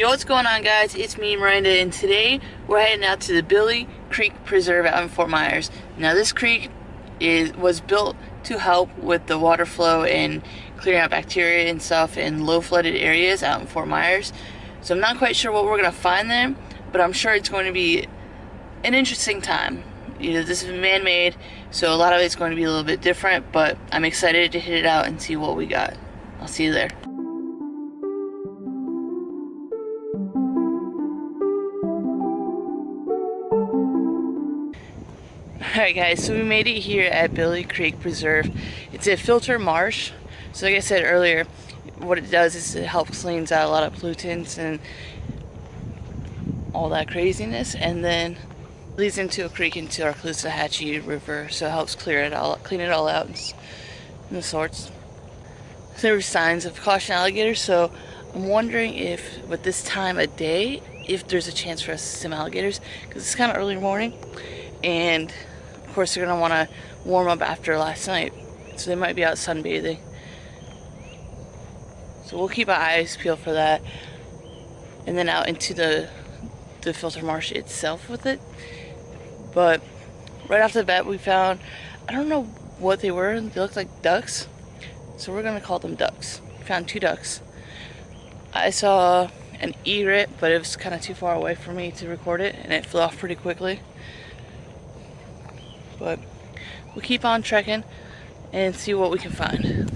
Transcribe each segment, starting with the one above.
Yo, what's going on, guys? It's me, Miranda, and today we're heading out to the Billy Creek Preserve out in Fort Myers. Now, this creek was built to help with the water flow and clearing out bacteria and stuff in low flooded areas out in Fort Myers. So I'm not quite sure what we're going to find there, but I'm sure it's going to be an interesting time. You know, this is man-made, so a lot of it's going to be a little bit different, but I'm excited to hit it out and see what we got. I'll see you there. Alright guys, so we made it here at Billy Creek Preserve. It's a filter marsh. So like I said earlier, what it does is it helps cleans out a lot of pollutants and all that craziness, and then leads into a creek into our Caloosahatchee River, so it helps clean it all out and the sorts. So there were signs of caution alligators, so I'm wondering if with this time of day, if there's a chance for us to see some alligators, because it's kind of early morning, and of course they're going to want to warm up after last night, so they might be out sunbathing. So we'll keep our eyes peeled for that, and then out into the filter marsh itself with it. But right off the bat we found, I don't know what they were, they looked like ducks, so we're going to call them ducks. We found 2 ducks. I saw an egret, but it was kind of too far away for me to record it, and it flew off pretty quickly. But we'll keep on trekking and see what we can find.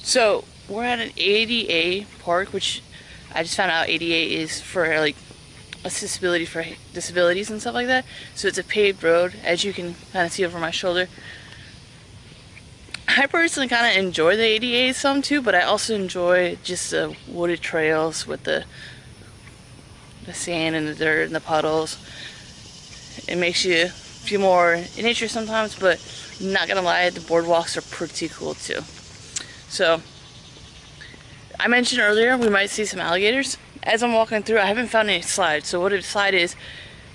So we're at an ADA park, which I just found out ADA is for like accessibility for disabilities and stuff like that. So it's a paved road, as you can kind of see over my shoulder. I personally kind of enjoy the ADA some too, but I also enjoy just the wooded trails with the sand and the dirt and the puddles. It makes you feel more in nature sometimes, but I'm not gonna lie, the boardwalks are pretty cool too. So, I mentioned earlier we might see some alligators. As I'm walking through, I haven't found any slides. So what a slide is,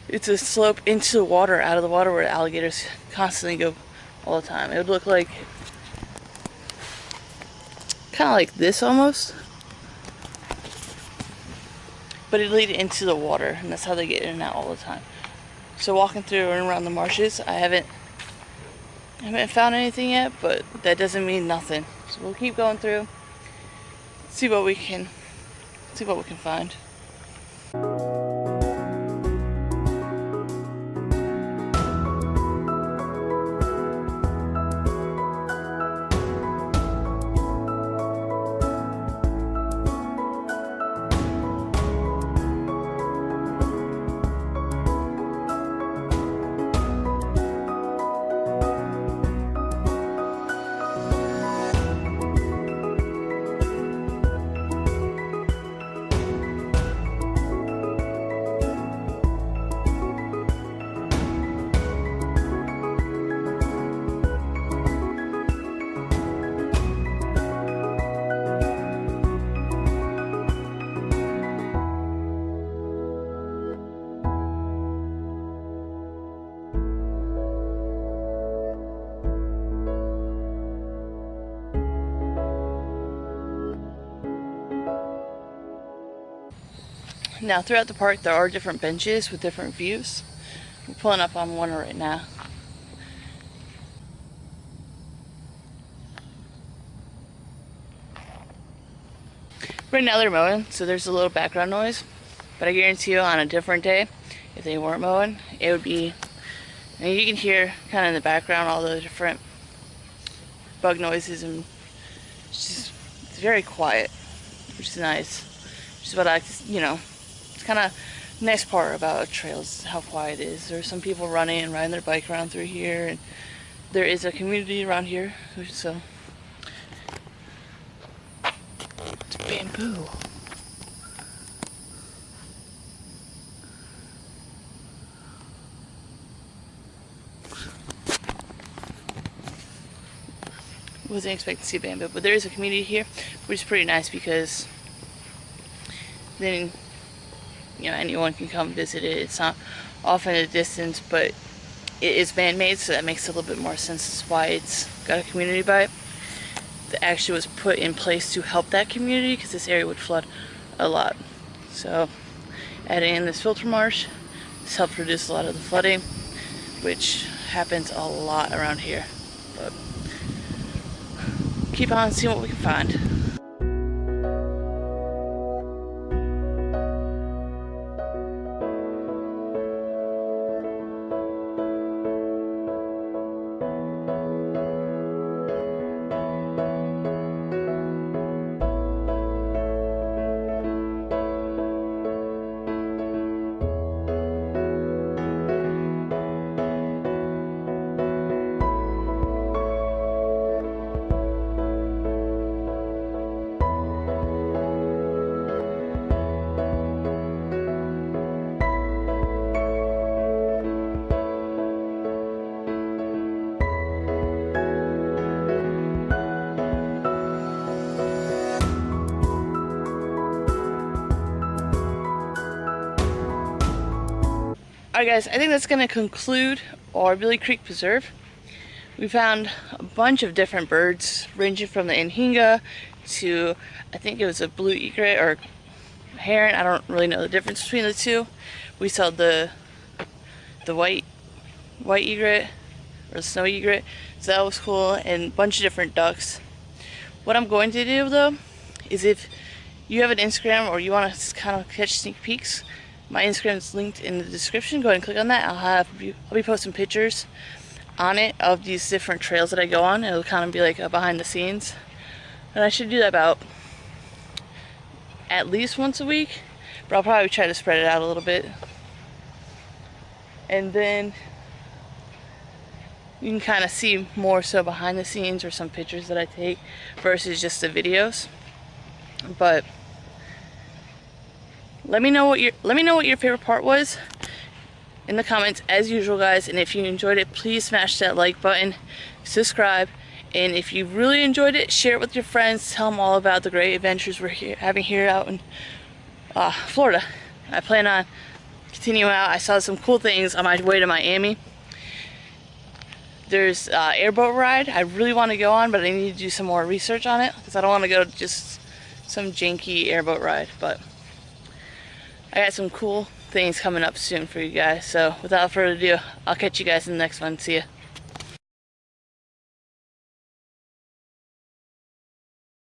it's a slope into the water, out of the water, where alligators constantly go all the time. It would look like, kind of like this almost. But it'd lead into the water, and that's how they get in and out all the time. So walking through and around the marshes, I haven't found anything yet, but that doesn't mean nothing. So we'll keep going through, see what we can find. Now throughout the park there are different benches with different views. We're pulling up on one right now. Right now they're mowing, so there's a little background noise. But I guarantee you on a different day, if they weren't mowing, it would be, and you can hear kind of in the background all the different bug noises, and it's very quiet, which is nice. Which is what I, it's kind of nice part about trails, how quiet it is. There's some people running and riding their bike around through here, and there is a community around here, so it's bamboo. Wasn't expecting to see bamboo, but there is a community here, which is pretty nice because then anyone can come visit it. It's not off in a distance, but it is man-made, so that makes a little bit more sense. That's why it's got a community by it. That actually was put in place to help that community because this area would flood a lot. So adding in this filter marsh has helped reduce a lot of the flooding, which happens a lot around here. But keep on seeing what we can find. Alright guys, I think that's going to conclude our Billy Creek Preserve. We found a bunch of different birds, ranging from the anhinga to, I think it was a blue egret or heron. I don't really know the difference between the two. We saw the white egret or the snow egret, so that was cool, and a bunch of different ducks. What I'm going to do though is, if you have an Instagram or you want to kind of catch sneak peeks, my Instagram is linked in the description. Go ahead and click on that. I'll be posting pictures on it of these different trails that I go on. It'll kind of be like a behind the scenes, and I should do that about at least once a week, but I'll probably try to spread it out a little bit. And then you can kind of see more so behind the scenes or some pictures that I take versus just the videos. But let me know what your favorite part was in the comments as usual, guys. And if you enjoyed it, please smash that like button, subscribe, and if you really enjoyed it, share it with your friends. Tell them all about the great adventures we're having here out in Florida. I plan on continuing out. I saw some cool things on my way to Miami. There's an airboat ride I really want to go on, but I need to do some more research on it because I don't want to go just some janky airboat ride. But I got some cool things coming up soon for you guys. So without further ado, I'll catch you guys in the next one. See ya.